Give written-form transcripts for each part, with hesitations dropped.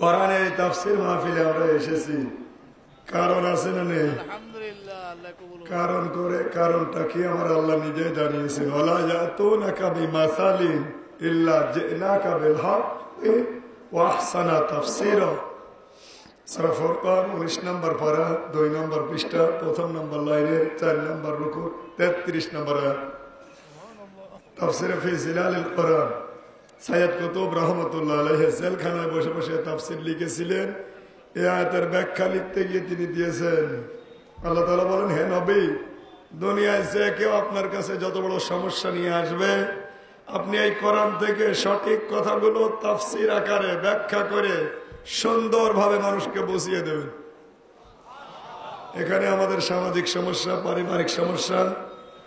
কোরআনের তাফসীর মাহফিলে আমরা এসেছি, কারণ আছে না নেই? কারণটা কি আমার আল্লাহ নিজে জানিয়েছে, ওয়ালা ইয়াতুনাকা বিমাসালিন ইল্লা জিনাকা বিল হাক্কি ওয়া আহসানা তাফসীরা। সূরা ফুরকান 19 নম্বর পারা 2 নম্বর পৃষ্ঠা 1 নম্বর লাইনের 4 নম্বর রুকু 33 নম্বর আয়াত। তাফসীর ফি জিলালিল কোরআন সাইয়্যিদ কুতুব রাহমাতুল্লাহ আলাইহি জেলখানায় বসে বসে তাফসীর লিখেছিলেন। এই আয়াতের ব্যাখ্যা লিখতে গিয়ে তিনি দিয়েছেন, আল্লাহ তাআলা বলেন, হে নবী, দুনিয়ায় যে কেউ আপনার কাছে যত বড় সমস্যা নিয়ে আসবে, আপনি এই কোরআন থেকে সঠিক কথাগুলো তাফসীর আকারে ব্যাখ্যা করে সুন্দরভাবে মানুষকে বুঝিয়ে দেবেন। এখানে আমাদের সামাজিক সমস্যা, পারিবারিক সমস্যা,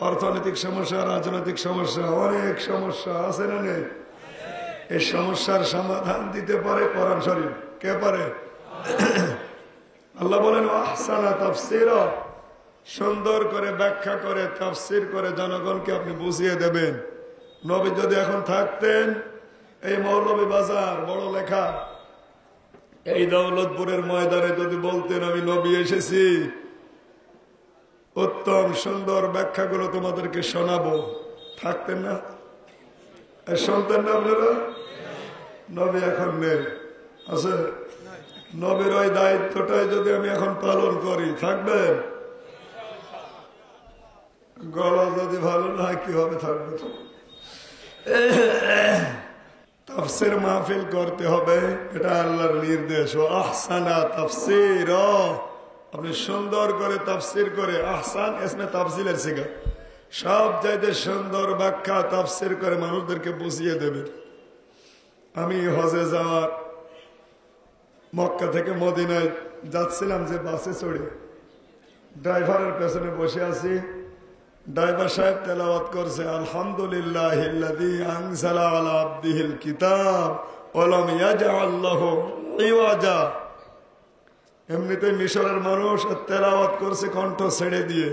অর্থনৈতিক সমস্যা, রাজনৈতিক সমস্যা, অনেক সমস্যা আছে না নেই? এই সমস্যার সমাধান দিতে পারে কোরআন শরীফ। কে পারে? আল্লাহ বলেন, আহসানা তাফসীরা, সুন্দর করে ব্যাখ্যা করে তাফসীর করে জনগণকে আপনি বুঝিয়ে দেবেন। নবী যদি এখন থাকতেন, এই মৌলভী বাজার বড় লেখা এই দৌলতপুরের ময়দানে যদি বলতেন, আমি নবী এসেছি, উত্তম সুন্দর ব্যাখ্যাগুলো তোমাদেরকে শোনাবো, থাকতেন না? শুনতেন না আপনারা? নবী এখন নেই, আছে? নবীর ওই দায়িত্বটাই যদি আমি এখন পালন করি, থাকবেন? গলা যদি ভালো না হয় কি হবে, থাকবে তো। তাফসীর মাহফিল করতে হবে, এটা আল্লাহর নির্দেশ। ও আহসানা তাফসীর, আপনি সুন্দর করে তাফসীর করে, আহসান ইসমে তাফসীলের সিগা, সব চাইতে সুন্দর ব্যাখ্যা তাফসীর করে মানুষদেরকে বুঝিয়ে দেবেন। আমি হজে যাওয়ার মক্কা থেকে মদিনায় যাচ্ছিলাম, যে বাসে চড়ে ড্রাইভারের পেছনে বসে আছি, ড্রাইভার সাহেব তেলাওয়াত করছে, আলহামদুলিল্লাহিল্লাযী আনজালা আলা আবদিহিল কিতাব ওয়া লাম ইয়াজআল লাহু ইওয়াজা। এমনিতেই মিশরের মানুষ তেলাওয়াত করছে কণ্ঠ ছেড়ে দিয়ে,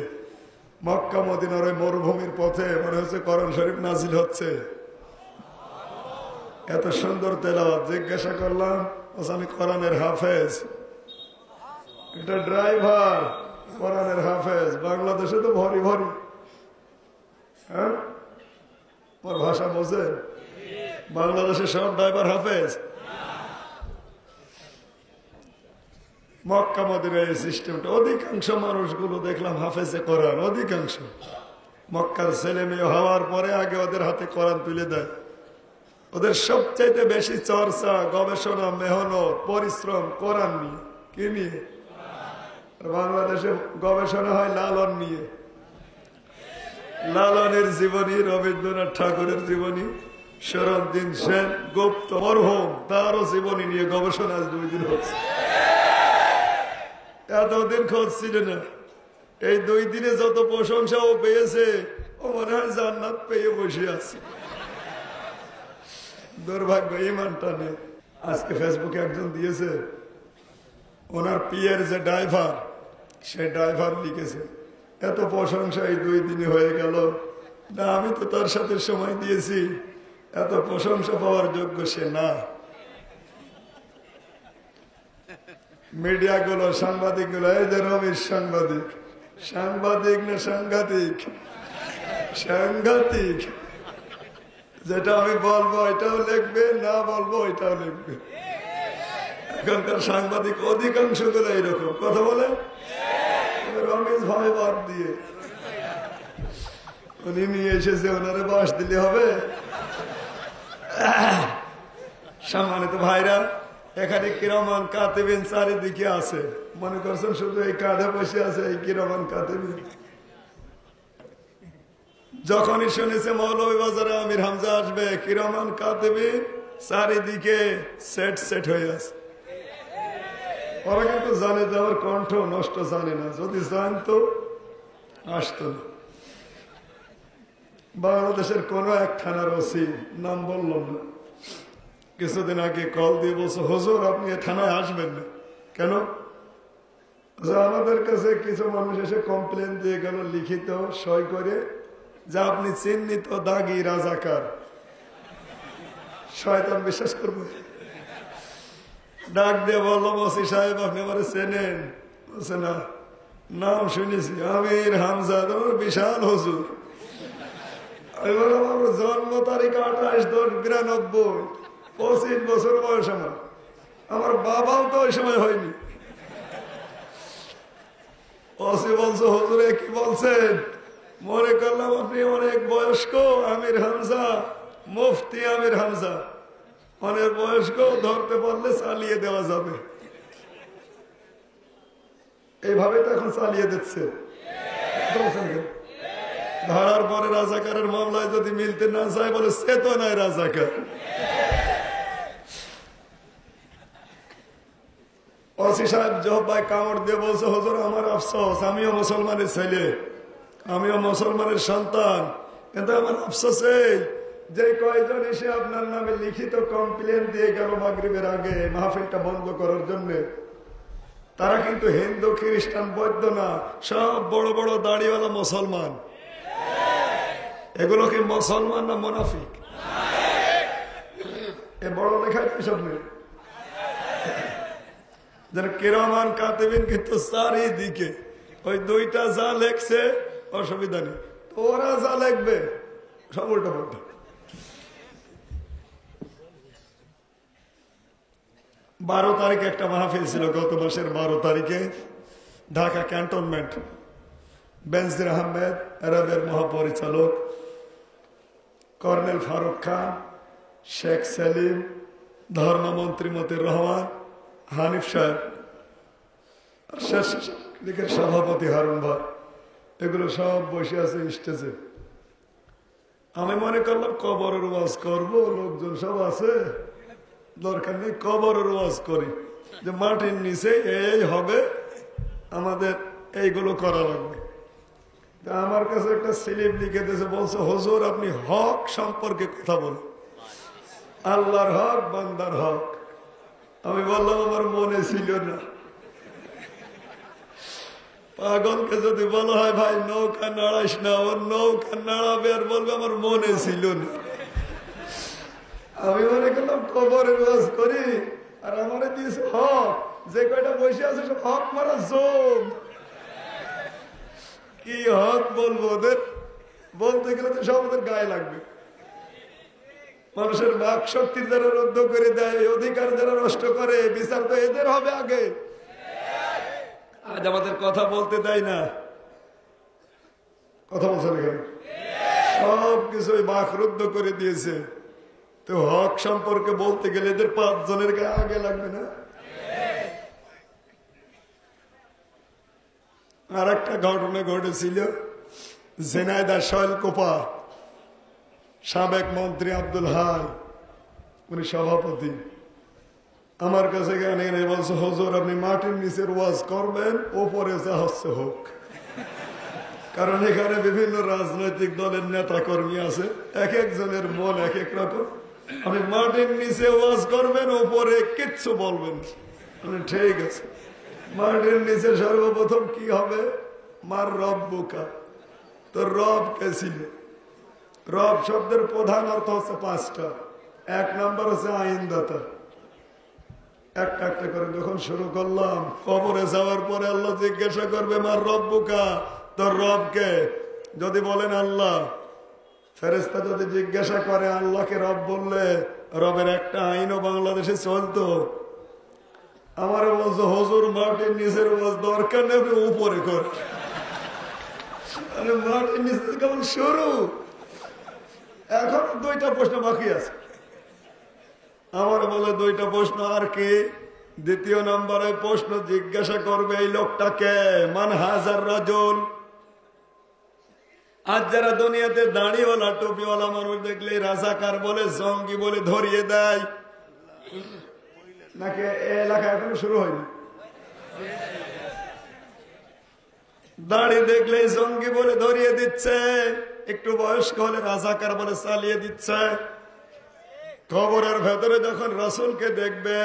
মক্কা মদিনার ওই মরুভূমির পথে মনে হচ্ছে কোরআন শরীফ নাজিল হচ্ছে। এত সুন্দর তেলাওয়াত। জিজ্ঞাসা করলাম, আমি কোরআনের হাফেজ। এটা ড্রাইভার কোরআনের হাফেজ, বাংলাদেশে তো ভরি ভরি। হ্যাঁ, ওর ভাষা বোঝে? বাংলাদেশে সব ড্রাইভার হাফেজ? মক্কা মদিনার এই সিস্টেমটা, অধিকাংশ মানুষগুলো দেখলাম হাফেজে কোরআন, অধিকাংশ। মক্কার ছেলে মেয়ে হওয়ার পরে আগে ওদের হাতে কোরআন তুলে দেয়। ওদের সবচাইতে বেশি চর্চা, গবেষণা, মেহনত, পরিশ্রম কোরআন নিয়ে। কি নিয়ে? বাংলাদেশে গবেষণা হয় লালন নিয়ে। লালনের জীবনী, রবীন্দ্রনাথ ঠাকুরের জীবনী, শরৎদিন সেন, গুপ্ত মরহুম, তারও জীবনী নিয়ে গবেষণা আজ 2 দিন হচ্ছে। এতদিন খোঁজ ছিল না। এই 2 দিনে যত প্রশংসা ও পেয়েছে, ও মনে হয় জান্নাত পেয়ে বসে আছে। দুর্ভাগ্য, ইমানটা নেই। আজকে ফেসবুকে একজন দিয়েছে, ওনার পিয়ের যে ড্রাইভার, সে ড্রাইভার লিখেছে, এত প্রশংসা এই 2 দিনে হয়ে গেল না, আমি তো তার সাথে সময় দিয়েছি, এত প্রশংসা পাওয়ার যোগ্য সে না। মিডিয়াগুলো, সাংবাদিকগুলো, এই যে রবির সাংবাদিক, সাংবাদিক না সাংঘাতিক? সাংঘাতিক। যেটা আমি বলবো এটাও লিখবে, না বলবো এটাও লিখবে। এখনকার সাংবাদিক অধিকাংশ গুলো এইরকম কথা বলে। রমেশ ভাই বাদ দিয়ে উনি নিয়ে এসেছে, ওনারে বাস দিলে হবে? সম্মানিত ভাইরা, এখানে কিরমান কাতিবিন চারিদিকে আছে। মনে করছেন শুধু এই কাঁধে বসে আছে এই কিরমান কাতিবিন? যখনই শুনেছে মৌলভীবাজারে আমির হামজা আসবে, কিরমান কাতিবিন চারিদিকে সেট হয়ে আছে। ওরা কিন্তু জানে যে আমার কণ্ঠ নষ্ট, জানে না। যদি জানতো আসতো না। বাংলাদেশের কোন এক থানার ওসি, নাম বললাম না, কিছুদিন আগে কল দিয়ে বলছে, হুজুর আপনি এ থানায় আসবেন না। কেন? আমাদের কাছে কিছু মানুষ এসে কমপ্লেন দিয়ে গেল লিখিত সই করে, যে আপনি চিহ্নিত দাগি রাজাকার। শয়তান বিশ্বাস করবে? ডাক দিয়ে বললাম ওসি সাহেব আপনি আমার চেনেন? বলছে না। নাম শুনেছি, আমির হামজা, তোমার বিশাল হুজুর। আমি বললাম আমার জন্ম তারিখ 28/10/92, 25 বছর বয়স আমার। আমার বাবাও তো ওই সময় হয়নি। ওসি বলছে হুজুরে কি বলছেন? মনে করলাম আপনি অনেক বয়স্ক আমির হামজা, মুফতি আমির হামজা, অনেক বয়স্ক, ধরতে পারলে চালিয়ে দেওয়া যাবে। এইভাবে তো এখন চালিয়ে দিচ্ছে। ধরার পরে রাজাকারের মামলায় যদি মিলতে না চায় বলে সে তো নাই রাজাকার। ওসি সাহেব জহবাই কামড় দিয়ে বলছে হুজুর আমার আফসোস, আমিও মুসলমানের ছেলে, আমিও মুসলমানের সন্তান, কিন্তু আমার আফসোস এই যে কয়জন এসে আপনার নামে লিখিত কমপ্লেন দিয়ে গেল মাগরিবের আগে মাহফিলটা বন্ধ করার জন্য, তারা কিন্তু হিন্দু খ্রিস্টান বৌদ্ধ না, সব বড় বড় দাড়িওয়ালা মুসলমান। এগুলো কি মুসলমান না মুনাফিক? এ বড় লেখায় এসব নেই। কিরামান কাতিবিন কিন্তু চারিদিকে ওই দুইটা যা লেখছে অসুবিধা নেই, ওরা যা লিখবে সব উল্টো পাল্টা। 12 তারিখে একটা মাহফিল ছিল, গত মাসের 12 তারিখে ঢাকা ক্যান্টনমেন্ট। বেনজির আহমেদ এরাবের মহাপরিচালক, কর্নেল ফারুক খান, শেখ সেলিম, ধর্মমন্ত্রী মতিউর রহমান, হানিফ সাহেব, শেষ দিকের সভাপতি হারুন ভাই, এগুলো সব বসে আছে স্টেজে। আমি মনে করলাম কবরের ওয়াজ করব, লোকজন সব আছে, দরকার নেই কবরের ওয়াজ করি, যে মাটির নিচে এই হবে, আমাদের এইগুলো করা লাগবে। আমার কাছে একটা স্লিপ লিখে দিয়েছে, বলছে হুজুর আপনি হক সম্পর্কে কথা বলেন, আল্লাহর হক বান্দার হক। আমি বললাম আমার মনে ছিল না। পাগলকে যদি বলা হয় ভাই নৌকা নাড়াইস না, ওর নৌকা নাড়াবে আর বলবে আমার মনে ছিল না। আমি মনে করলাম কবরের ওয়াজ করি, আর আমার দিয়েছে হক, যে কয়টা বসে আছে সব হক মারা জোম। কি হক বলবো ওদের? বলতে গেলে তো সব ওদের গায়ে লাগবে। মানুষের বাক শক্তির যারা রুদ্ধ করে দেয়, অধিকার যারা নষ্ট করে, বিচার তো এদের হবে আগে। আজ আমাদের কথা বলতে দেয় না, কথা বলছেন এখানে, সব কিছু বাক রুদ্ধ করে দিয়েছে। তো হক সম্পর্কে বলতে গেলে এদের 5 জনের গায়ে আগে লাগবে না? আর একটা ঘটনা ঘটেছিল, ঝিনাইদহ শৈলকুপা, সাবেক মন্ত্রী আব্দুল হাই, উনি সভাপতি, আমার কাছে এনে বলছে হুজুর আপনি মাটির নিচের ওয়াজ করবেন, ওপরে যা হচ্ছে হোক। কারণ এখানে বিভিন্ন রাজনৈতিক দলের নেতা কর্মী আছে, এক একজনের মন এক এক রকম। আপনি মাটির নিচে ওয়াজ করবেন, ওপরে কিচ্ছু বলবেন। ঠিক আছে, মাটির নিচে সর্বপ্রথম কি হবে? মার রব বুকা। তো রব কে ছিল? রব শব্দের প্রধান অর্থ হচ্ছে 5টা। 1 নম্বর হচ্ছে আইনদাতা। একটা একটা করে যখন শুরু করলাম, কবরে যাওয়ার পরে আল্লাহ জিজ্ঞাসা করবে মার রব বুকা, তোর রবকে? যদি বলেন আল্লাহ, ফেরেশতা যদি জিজ্ঞাসা করে আল্লাহকে রব বললে রবের একটা আইনও বাংলাদেশে চলতো? আমার বলছো হুজুর মাটির নিচের ওয়াজ দরকার নেই, উপরে কর। মাটির নিচে কেমন শুরু, এখন 2টা প্রশ্ন বাকি আছে। আমার বলে 2টা প্রশ্ন আর কি? দ্বিতীয় নম্বরে প্রশ্ন জিজ্ঞাসা করবে এই লোকটাকে, মান হাজার রাজুল। আজ যারা দুনিয়াতে দাড়িওয়ালা টুপিওয়ালা মানুষ দেখলে রাজাকার বলে, জঙ্গি বলে ধরিয়ে দেয়, নাকি এলাকা এখনো শুরু হয়নি? দাড়ি দেখলে জঙ্গি বলে ধরিয়ে দিচ্ছে, একটু বয়স্ক হলে রাজাকার বলে চালিয়ে দিচ্ছে। কবরের ভেতরে যখন রসুলকে দেখবে,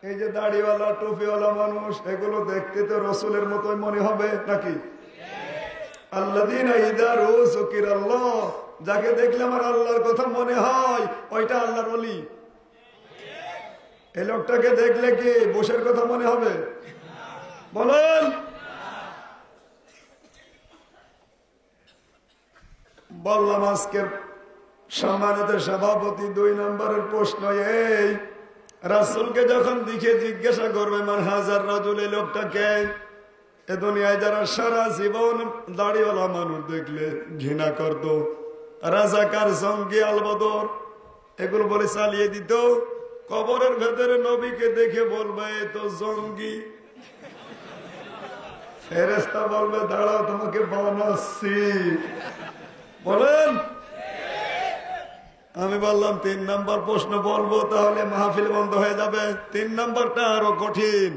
এই যে দাড়িওয়ালা টুপিওয়ালা মানুষ, এগুলো দেখতে তো রসুলের মতোই মনে হবে নাকি? আল্লাযীনা ইযা যুকিরাল্লাহ, যাকে দেখলে আমার আল্লাহর কথা মনে হয়, ওইটা আল্লাহর ওলি। এই লোকটাকে দেখলে কি বসের কথা মনে হবে? বলেন। বললাম আজকের সম্মানিত সভাপতি 2 নম্বরের প্রশ্ন এই, রাসূলকে যখন দিকে জিজ্ঞাসা করবে মান হাজার রাজুল, এই লোকটাকে এ দুনিয়ায় যারা সারা জীবন দাড়িওয়ালা মানুষ দেখলে ঘৃণা করত, রাজাকার, জঙ্গি, আলবদর এগুলো বলে চালিয়ে দিত, কবরের ভেতরে নবীকে দেখে বলবে এ তো জঙ্গি। ফেরেশতা বলবে দাঁড়াও তোমাকে বানাচ্ছি। বলেন। আমি বললাম 3 নম্বর প্রশ্ন বলবো তাহলে মাহফিল বন্ধ হয়ে যাবে। 3 নম্বরটা আরো কঠিন।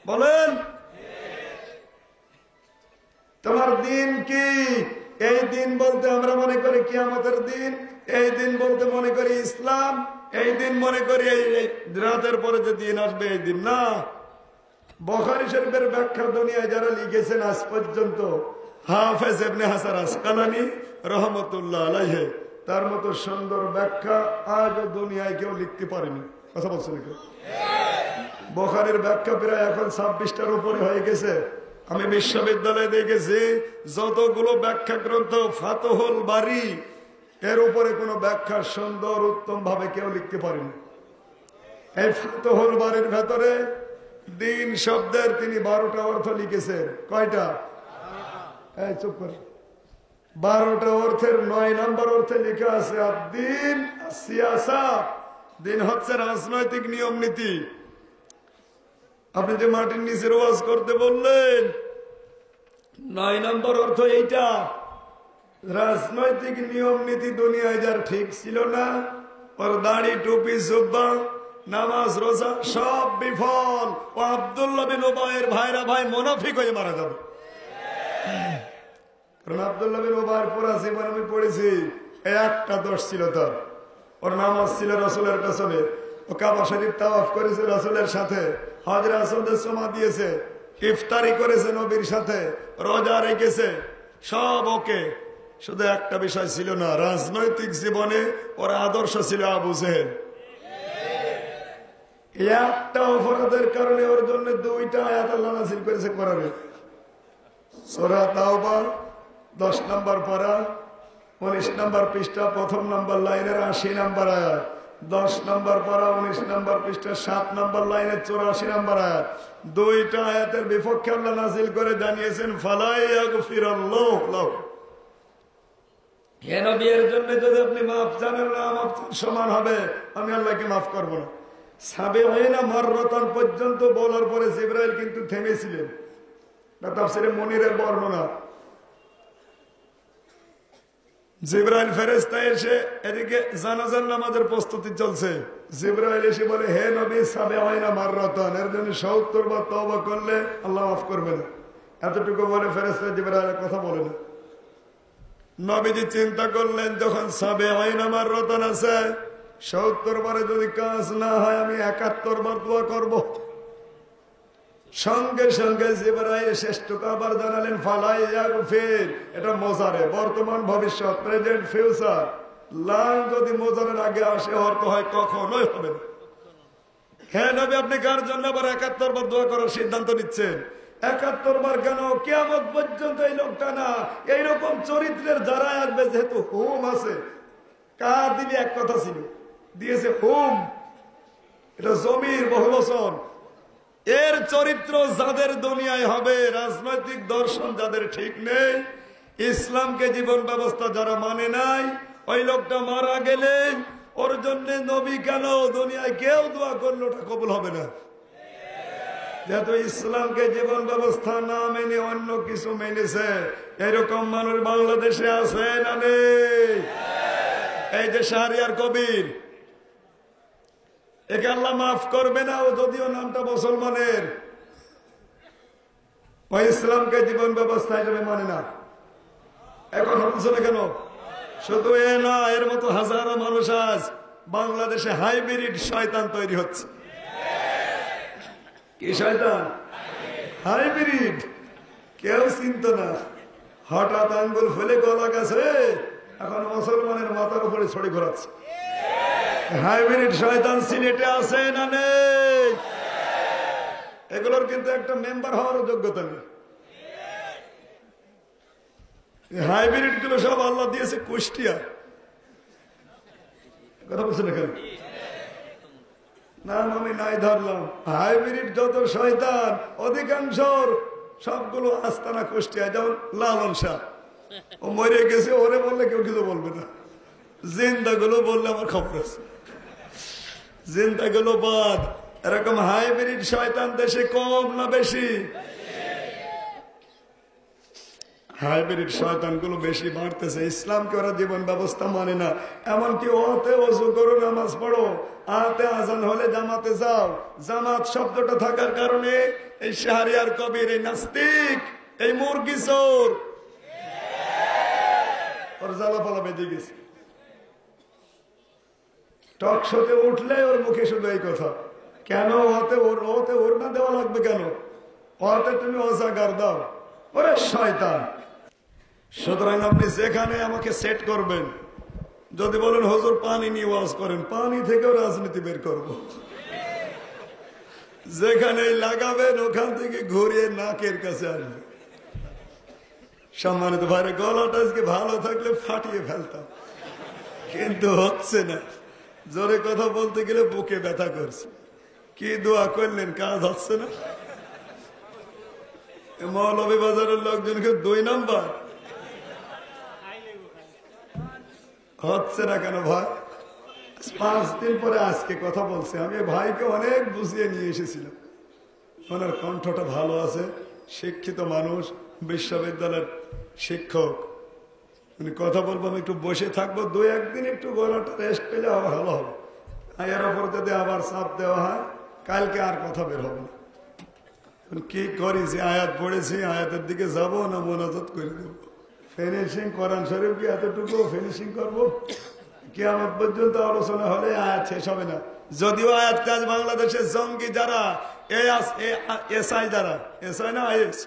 বলেন। তোমার দিন কি? এই দিন বলতে আমরা মনে করি কিয়ামতের দিন, এই দিন বলতে মনে করি ইসলাম, এই দিন মনে করি এই রাতের পরে যে দিন আসবে এই দিন না। বুখারী শরীফের ব্যাখ্যা দুনিয়ায় যারা লিখেছেন আজ পর্যন্ত, হাফেজ ইবনে হাসান আসকালানী রহমতুল্লাহ আলাইহি, তার মতো সুন্দর ব্যাখ্যা আজও দুনিয়ায় কেউ লিখতে পারেনি। কথা বলছেন কেউ? বুখারীর ব্যাখ্যা প্রায় এখন 26টার উপরে হয়ে গেছে। আমি বিশ্ববিদ্যালয়ে দেখেছি যতগুলো ব্যাখ্যা গ্রন্থ, ফাতহুল বারী এর উপরে কোন ব্যাখ্যা সুন্দর উত্তম ভাবে কেউ লিখতে পারেনি। এই ফাতহুল বারীর ভেতরে দিন শব্দের তিনি 12টা অর্থ লিখেছেন। কয়টা? এই চুপ করে। 12টা অর্থের 9 নম্বর অর্থে লেখা আছে আদ-দ্বীন আস-সিয়াসা, দিন হচ্ছে রাজনৈতিক নিয়ম নীতি। আপনি যে মাটির নিচে ওয়াজ করতে বললেন, 9 নম্বর অর্থ এইটা। রাজনৈতিক নিয়ম নীতি দুনিয়ায় যার ঠিক ছিল না, ওর দাড়ি, টুপি, জুব্বা, নামাজ, রোজা সব বিফল। ও আব্দুল্লাহ বিন উবাইয়ের ভাইরা ভাই মুনাফিক হয়ে মারা যাবে। কারণ আব্দুল্লাহ বিন উবাইয়ের পুরা জীবন আমি পড়েছি, একটা দোষ ছিল তার, ওর নামাজ ছিল রাসূলের পেছনে, ও কাবা শরীফ তাওয়াফ করেছে রাসূলের সাথে, হজরে আসওয়াদের সমা দিয়েছে, ইফতারি করেছে নবীর সাথে, রোজা রেখেছে, সব ওকে। শুধু একটা বিষয় ছিল না, রাজনৈতিক জীবনে ওর আদর্শ ছিল আবু জেহেল। একটা অপরাধের কারণে ওর জন্য 2টা আয়াত আল্লাহ নাযিল করেছে কোরআনে। সূরা তাওবা 10 নম্বর পারা 19 নম্বর পৃষ্ঠা 1ম নম্বর লাইনের 80 নম্বর আয়াত, 10 নম্বর পারা 19 নম্বর পৃষ্ঠা 7 নম্বর লাইনের 84 নম্বর আয়াত। 2টা আয়াতের বিপক্ষে আল্লাহ নাযিল করে জানিয়েছেন ফালা ইয়াগফিরাল্লাহু লাহু, হে নবী এর জন্য যদি আপনি মাফ জানেন না, মাফ সমান হবে, আমি আল্লাহকে মাফ করব না। সাবিঈনা মাররাতান পর্যন্ত বলার পরে জিবরাইল কিন্তু থেমেছিলেন। তাফসীরে মুনিরের বর্ণনা, জিবরাইল ফেরেশতা এসে এদিকে জানাজার নামাজের প্রস্তুতি চলছে, জিবরাইল এসে বলে হে নবী সাবিঈনা মাররাতান, এর জন্য 70 বার তওবা করলে আল্লাহ মাফ করবে না। এতটুকু বলে ফেরেশতা জিবরাইলের কথা বলে না। নবীজি চিন্তা করলেন যখন সাবিঈনা মাররাতান আছে, 70 বারে যদি কাজ না হয় আমি 71 বার দোয়া করব। সঙ্গে সঙ্গে জিবরাইল শেষটুকু আবার জানালেন ফালা ইয়াগফির, এটা মোজারে, বর্তমান ভবিষ্যৎ, প্রেজেন্ট ফিউচার। লান যদি মোজারের আগে আসে অর্থ হয় কখনোই হবে না। হ্যাঁ নবী আপনি কার জন্য আবার 71 বার দোয়া করার সিদ্ধান্ত নিচ্ছেন? 71 বার কেন? কিয়ামত পর্যন্ত এই লোকটা না, এইরকম চরিত্রের যারা আসবে, যেহেতু হুম আছে, কার দিলে এক কথা ছিল, দিয়েছে হুম, এটা জমির বহুবচন। এর চরিত্র যাদের দুনিয়ায় হবে, রাজনৈতিক দর্শন যাদের ঠিক নেই, ইসলামকে জীবন ব্যবস্থা যারা মানে নাই, ওই লোকটা মারা গেলে ওর জন্য নবী কেন দুনিয়ায় কেউ দোয়া করলে ওটা কবুল হবে না। যেহেতু ইসলামকে জীবন ব্যবস্থা না মেনে অন্য কিছু মেনেছে, এরকম মানুষ বাংলাদেশে আছে না নেই? এই যে শাহরিয়ার কবির, একে আল্লাহ মাফ করবে না, ও যদিও নামটা মুসলমানের, ওই ইসলামকে জীবন ব্যবস্থা হিসেবে মানে না। এখন হচ্ছে না কেন? শুধু এ না, এর মতো হাজারো মানুষ আজ বাংলাদেশে হাইব্রিড শয়তান তৈরি হচ্ছে। কি শয়তান? হাইব্রিড। কেউ চিনত না, হঠাৎ আঙ্গুল ফেলে গলা গেছে, এখন মুসলমানের মাথার উপরে ছড়ি ঘোরাচ্ছে। হাইব্রিড শয়তান সিলেটে আছে না নেই? এগুলোর কিন্তু একটা মেম্বার হওয়ার যোগ্যতা নেই। হাইব্রিড গুলো সব আল্লাহ দিয়েছে কুষ্টিয়া। কথা বলছেন এখানে? নাম আমি নাই ধরলাম। হাইব্রিড যত শয়তান অধিকাংশ সবগুলো আস্তানা কুষ্টিয়া। যেমন লালন শাহ, ও মরে গেছে, ওরে বললে কেউ কিছু বলবে না। জিন্দা গুলো বললে আমার খবর আছে, জিন্দা গুলো বাদ। এরকম হাইব্রিড শয়তান দেশে কম না বেশি? হাইব্রিড শয়তান গুলো বেশি বাড়তেছে। ইসলামকে ওরা জীবন ব্যবস্থা মানে না। এমনকি ওতে ওযু করো, নামাজ পড়ো, আতে আজান হলে জামাতে যাও। জামাত শব্দটা থাকার কারণে এই শাহরিয়ার কবির, এই নাস্তিক, এই মুরগি চোর ওর জ্বালাপালা বেঁধে গেছে। টক শোতে উঠলে ওর মুখে শুধু এই কথা, কেন ওতে ওর না দেওয়া লাগবে কেন? ওতে তুমি অজাগার দাও। ওরে শয়তান! সুতরাং আপনি যেখানে আমাকে সেট করবেন, যদি বলেন হুজুর পানি নিয়ে ওয়াজ করেন, পানি থেকেও রাজনীতি বের করব। যেখানে লাগাবেন ওখান থেকে ঘুরিয়ে নাকের কাছে আসবে। সম্মানিত ভাইরে, গলাটা আজকে ভালো থাকলে ফাটিয়ে ফেলতাম, কিন্তু হচ্ছে না। জোরে কথা বলতে গেলে বুকে ব্যথা করছে। কি দোয়া করলেন, কাজ হচ্ছে না। মৌলভীবাজারের লোকজনকে 2 নাম্বার হচ্ছে না কেন ভাই? 5 দিন পরে আজকে কথা বলছে। আমি ভাইকে অনেক বুঝিয়ে নিয়ে এসেছিলাম। ওনার কণ্ঠটা ভালো আছে, শিক্ষিত মানুষ, বিশ্ববিদ্যালয়ের শিক্ষক। উনি কথা বলবো, আমি একটু বসে থাকবো, 2-1 দিন একটু গলাটা রেস্ট পেলে আবার ভালো হবে। এর ওপর যদি আবার চাপ দেওয়া হয়, কালকে আর কথা বের হবে না। কি করি, যে আয়াত পড়েছি আয়াতের দিকে যাব না মোনাজাত করে দেব? ফিনিশিং কোরআন শরীফ কি এতটুকু ফিনিশিং করবো? কিয়ামত পর্যন্ত আলোচনা হলে আয়াত শেষ হবে না। যদিও আয়াত কাজ বাংলাদেশের জঙ্গি যারা, এসআই যারা, এসআই না আইএস,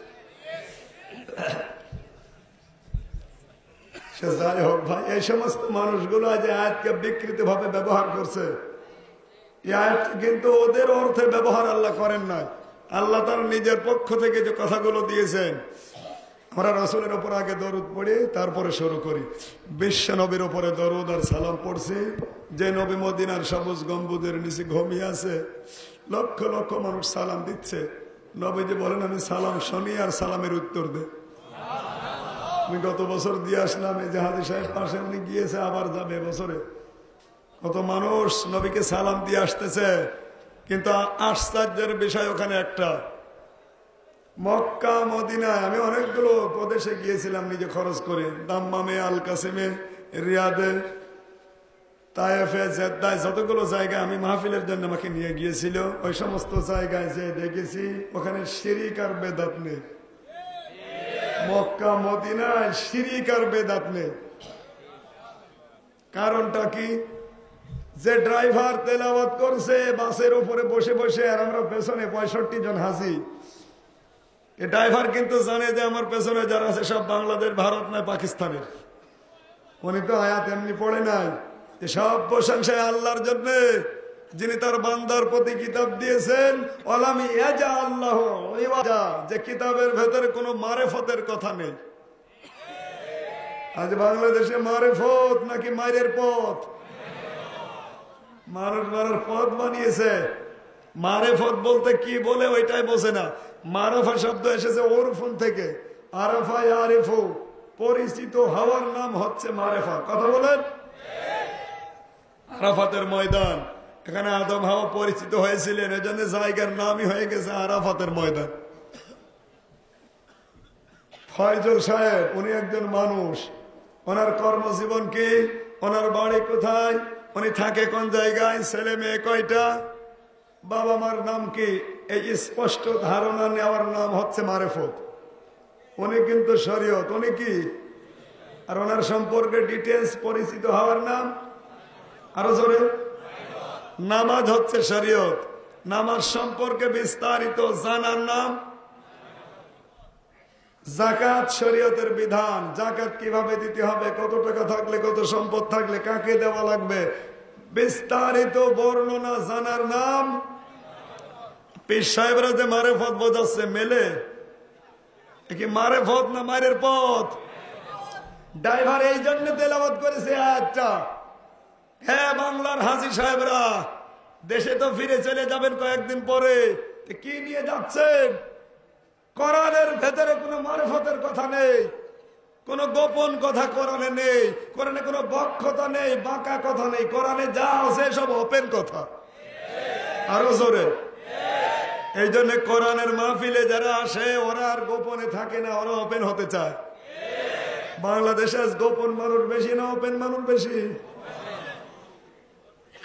সে যাই হোক ভাই, এই সমস্ত মানুষগুলো আজ আয়াতকে বিকৃত ভাবে ব্যবহার করছে। এই আয়াত কিন্তু ওদের অর্থে ব্যবহার আল্লাহ করেন না। আল্লাহ তার নিজের পক্ষ থেকে যে কথাগুলো দিয়েছেন, আমরা রাসূলের উপর আগে দরুদ পড়ি, তারপরে শুরু করি। বিশ্ব নবীর উপরে দরুদ আর সালাম পড়ছি। যে নবী মদিনার সবুজ গম্বুজের নিচে ঘুমিয়ে আছে, লক্ষ লক্ষ মানুষ সালাম দিচ্ছে। নবীজি বলেন, আমি সালাম শুনি আর সালামের উত্তর দে। আমি গত বছর দিয়ে আসলাম, এই যে হাজী সাহেব পাশে, উনি গিয়েছে, আবার যাবে বছরে। কত মানুষ নবীকে সালাম দিয়ে আসতেছে। কিন্তু আশ্চর্যের বিষয় ওখানে একটা, মক্কা মদিনায় আমি অনেকগুলো প্রদেশে গিয়েছিলাম নিজে খরচ করে, দাম্মামে, আল কাসিমে, রিয়াদে, তায়েফে, জেদ্দায়, যতগুলো জায়গায় আমি মাহফিলের জন্য আমাকে নিয়ে গিয়েছিল, ওই সমস্ত জায়গায় যে দেখেছি ওখানে শিরিক আর বেদাত নেই। মক্কা মদিনায় শিরিক আর বেদাত নেই। কারণটা কি? যে ড্রাইভার তেলাওয়াত করছে বাসের উপরে বসে বসে, আর আমরা পেছনে 65 জন হাজি, এই ড্রাইভার কিন্তু জানে যে আমার পেছনে যারা আছে সব বাংলাদেশ, ভারত নয় পাকিস্তানের। উনি তো আয়াত এমনি পড়ে নাই। সব প্রশংসায় আল্লাহর জন্য, যিনি তার বান্দার প্রতি কিতাব দিয়েছেন। ওয়ালামি ইয়াজা আল্লাহ, যে কিতাবের ভেতরে কোনো মারেফতের কথা নেই। আজ বাংলাদেশে মারেফত নাকি মায়ের পথ? মানুষ মারার পথ বানিয়েছে। মারেফত বলতে কি বলে ওইটাই বোঝে না। মারফা শব্দ এসেছে ওরফুন থেকে, আরাফা ইয়ারিফু, পরিচিত হওয়ার নাম হচ্ছে মারেফা। কথা বলেন? আরাফাতের ময়দান, এখানে আদম হাওয়া পরিচিত হয়েছিলেন, এজন্য জায়গার নামই হয়ে গেছে আরাফাতের ময়দান। ফয়জুল সাহেব, উনি একজন মানুষ, ওনার কর্মজীবন কি, ওনার বাড়ি কোথায়, উনি থাকে কোন জায়গায়, ছেলে মেয়ে কয়টা, বাবা মার নাম কি, এই স্পষ্ট ধারণা নেওয়ার নাম হচ্ছে মারেফত। উনি কিন্তু শরীয়ত, উনি কি? আর ওনার সম্পর্কে ডিটেলস পরিচিত হওয়ার নাম, আরো জোরে, নামাজ হচ্ছে শরীয়ত। নামাজ সম্পর্কে বিস্তারিত জানার নাম যাকাত, শরীয়তের বিধান। যাকাত কিভাবে দিতে হবে, কত টাকা থাকলে, কত সম্পদ থাকলে কাকে দেওয়া লাগবে, বিস্তারিত বর্ণনা জানার নাম। পীর সাহেবরা যে মারেফত বোঝাচ্ছে মেলে, কি মারেফত না মারের পথ? ড্রাইভার এই জন্য তেলাওয়াত করেছে আয়াতটা। হ্যাঁ বাংলার হাজী সাহেবরা, দেশে তো ফিরে চলে যাবেন কয়েকদিন পরে, কি নিয়ে যাচ্ছেন? কোরআনের ভেতরে কোনো মারেফতের কথা নেই, কোনো গোপন কথা কোরআনে নেই, কোরআনে কোনো বক্ষতা নেই, বাঁকা কথা নেই। কোরআনে যা আছে সব ওপেন কথা। আরো জোরে। এই জন্য কোরআনের মাহফিলে যারা আসে ওরা আর গোপনে থাকে না, ওরা ওপেন হতে চায়। বাংলাদেশে আজ গোপন মানুষ বেশি না ওপেন মানুষ বেশি?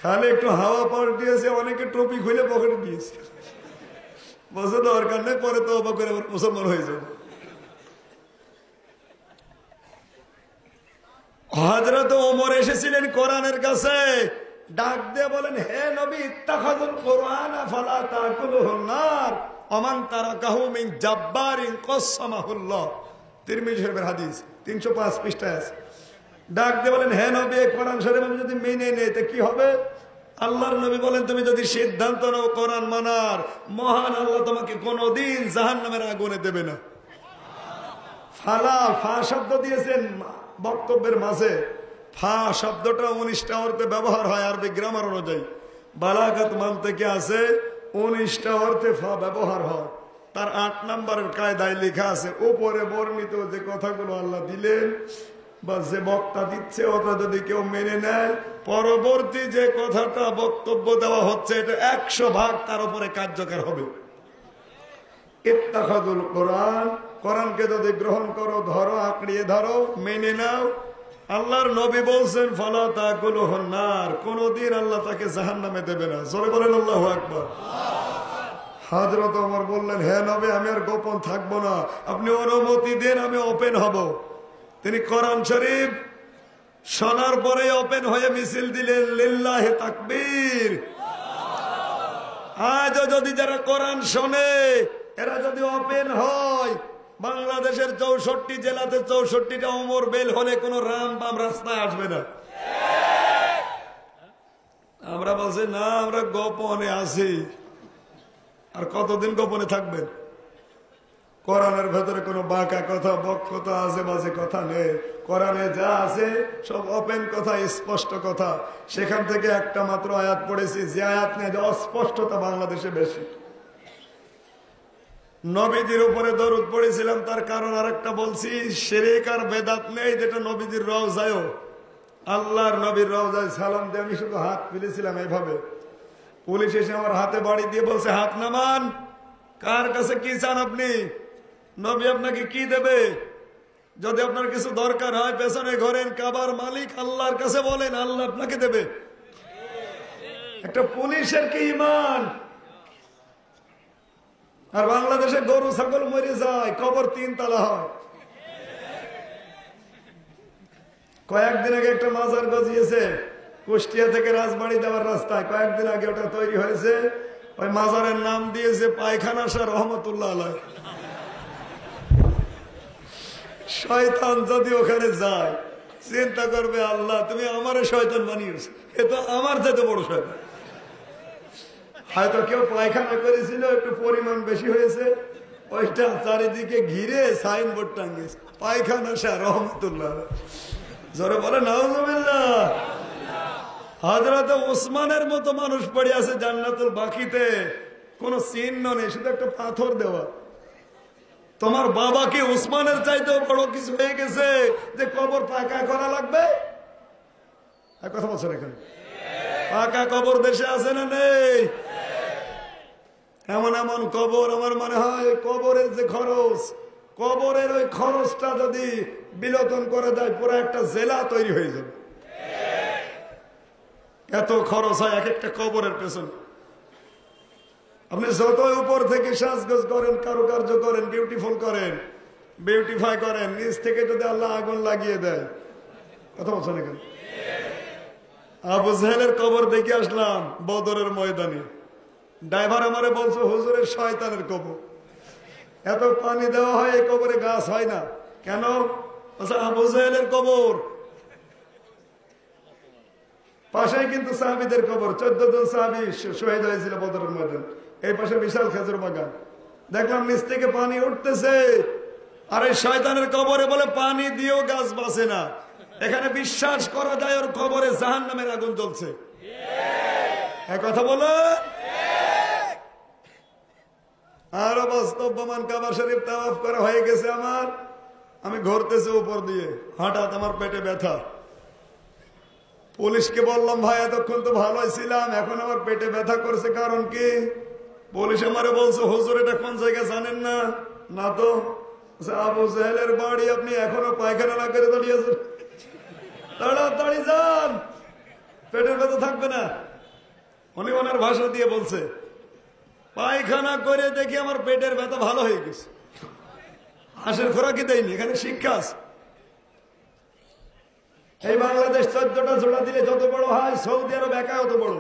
খালি একটু হাওয়া পাল্টিয়েছে, অনেকে টুপি খুলে পকেটে দিয়েছে, বসে দরকার নেই, পরে তো অবাক করে মুসলমান হয়ে যাবে। হযরত ওমর এসেছিলেন কোরআনের কাছে, ডাক দিয়ে বলেন, হে নবী, ইত্তাখাযুল কুরআনা ফালা তাকুলুহুন নার ওমান তারাকাহু মিন জাব্বারিন কাসসামাহুল্লাহ। তিরমিজি শরীফের হাদিস 305 পৃষ্ঠায় আছে। ডাক দিয়ে বলেন, হে নবী, কোরআন শরীফ আমি যদি মেনে নেই তা কি হবে? আল্লাহর নবী বলেন, তুমি যদি সিদ্ধান্ত নাও কোরআন মানার, মহান আল্লাহ তোমাকে কোনদিন জাহান্নামের আগুনে দেবে না। ফালা, ফা শব্দ দিয়েছেন বক্তব্যের মাঝে। ফা শব্দটা 19টা অর্থে ব্যবহার হয় আরবি গ্রামার অনুযায়ী। বালাগাত মান থেকে আছে 19টা অর্থে ফা ব্যবহার হয়। তার 8 নম্বরের কায়দায় লেখা আছে, উপরে বর্ণিত যে কথাগুলো আল্লাহ দিলেন বা যে বক্তা দিচ্ছে ওটা যদি কেউ মেনে নেয়, পরবর্তী যে কথাটা বক্তব্য দেওয়া হচ্ছে এটা 100% তার উপরে কার্যকর হবে। ইত্তাখাযুল কোরআন, কোরআনকে যদি গ্রহণ করো, ধরো, আঁকড়িয়ে ধরো, মেনে নাও, আল্লাহর নবী বলছেন ফালা তাকুলুহুন নার, কোনদিন আল্লাহ তাকে জাহান্নামে দেবে না। জোরে বলেন আল্লাহু আকবার। হযরত ওমর বললেন, হে নবী, আমি আর গোপন থাকবো না, আপনি অনুমতি দেন, আমি ওপেন হব। তিনি কোরআন শরীফ শোনার পরে ওপেন হয়ে মিছিল দিলেন, লিল্লাহি তাকবীর। আজও যদি যারা কোরআন শোনে এরা যদি ওপেন হয়, বাংলাদেশের 64 জেলাতে 64টা ওমর বেল হলে কোন রাম বাম রাস্তায় আসবে না। আমরা বলছি না, আমরা গোপনে আছি। আর কতদিন গোপনে থাকবেন? কোরআনের ভেতরে কোনো বাঁকা কথা, বক্রতা, আজেবাজে কথা নেই। কোরআনে যা আছে সব ওপেন কথা, স্পষ্ট কথা। সেখান থেকে একটা মাত্র আয়াত পড়েছি, যে আয়াত নিয়ে অস্পষ্টতা বাংলাদেশে বেশি। নবীজির উপরে দরুদ পড়েছিলাম, তার কারণ আরেকটা বলছি, শিরক আর বেদাত নেই, যেটা নবীজির রওজায়ও। আল্লাহর নবীর রওজায় সালাম দিয়ে আমি শুধু হাত ফেলেছিলাম এইভাবে। পুলিশ এসে আমার হাতে বাড়ি দিয়ে বলছে, হাত নামান, কার কাছে কি চান আপনি? নবী আপনাকে কি দেবে? যদি আপনার কিছু দরকার হয় পেছনে ঘরেন, কাবার মালিক আল্লাহর কাছে বলেন, আল্লাহ আপনাকে দেবে। একটা পুলিশের কি ঈমান! আর বাংলাদেশে গরু ছাগল মরে যায়, কবর 3 তলা হয়। কয়েকদিন আগে একটা মাজার গজিয়েছে কুষ্টিয়া থেকে রাজবাড়ি যাওয়ার রাস্তায়, কয়েকদিন আগে ওটা তৈরি হয়েছে। ওই মাজারের নাম দিয়েছে পায়খানা শাহ রহমতুল্লাহ আলাইহ। শয়তান যদি ওখানে যায় চিন্তা করবে, আল্লাহ তুমি আমারে শয়তান বানিয়েছো, এ তো আমার যেতে বড় শয়তান। হয়তো কেউ পায়খানা করেছিল, একটু পরিমাণ বেশি হয়েছে, ওইটা চারিদিকে ঘিরে সাইনবোর্ড টাঙ্গিয়েছে, পায়খানা শাহ রহমতুল্লাহ। জোরে বলে নাউজুবিল্লাহ। হযরত ওসমানের মতো মানুষ পড়ে আছে জান্নাতুল বাকিতে, কোন চিহ্ন নেই, শুধু একটা পাথর দেওয়া। তোমার বাবা কি ওসমানের চাইতেও বড় কিছু হয়ে গেছে যে কবর পাকা করা লাগবে? কথা বলছেন এখানে? পাকা কবর দেশে আছে না নেই? এমন এমন কবর, আমার মনে হয় কবরের যে খরচ, কবরের ওই খরচটা যদি বিলোপন করা যায়, পুরো একটা জেলা তৈরি হয়ে যাবে। এত খরচ হয় এক একটা কবরের পেছনে। আপনি যতই উপর থেকে সাজগোজ করেন, কারুকার্য করেন, বিউটিফুল করেন, বিউটিফাই করেন, নিচ থেকে যদি আল্লাহ আগুন লাগিয়ে দেয়, কথা বলছেন এখানে? আবু জাহেলের কবর দেখে আসলাম বদরের ময়দানে। ড্রাইভার আমারে বলছে, হুজুরের শয়তানের কবর, এত পানি দেওয়া হয় এই কবরে গাছ হয় না কেন? আবু জাহেলের কবর। পাশেই কিন্তু সাহাবীদের কবর, 14 জন সাহাবী শহীদ হয়েছিল বদরের ময়দান। এই পাশে বিশাল খেজুর বাগান, দেখলাম নিচ থেকে পানি উঠতেছে। আর এই শয়তানের কবরে বলে পানি দিয়েও গাছ বাঁচে না। এখানে বিশ্বাস করা যায় ওর কবরে জাহান্নামের আগুন জ্বলছে। এক কথা বলো। আরো বাস্তব প্রমাণ, কাবা শরীফ তাওয়াফ করা হয়ে গেছে আমার, আমি ঘুরতেছি উপর দিয়ে, হঠাৎ আমার পেটে ব্যথা। পুলিশকে বললাম, ভাই এতক্ষণ তো ভালোই ছিলাম, এখন আমার পেটে ব্যথা করছে, কারণ কি? পুলিশ আমারে বলছে, হুজুর এটা কোন জায়গায় জানেন না? না তো। আবু জাহেলের বাড়ি, আপনি এখনো পায়খানা না করে দাঁড়িয়েছেন, তাড়াতাড়ি যান, পেটের ব্যথা থাকবে না। উনি ওনার ভাষা দিয়ে বলছে, পায়খানা করে দেখি আমার পেটের ব্যথা ভালো হয়ে গেছে। হাঁসের খোরাকি দেয়নি, এখানে শিক্ষা আছে। এই বাংলাদেশ 14টা জোড়া দিলে যত বড় হয়, সৌদি আরব একা অত বড়।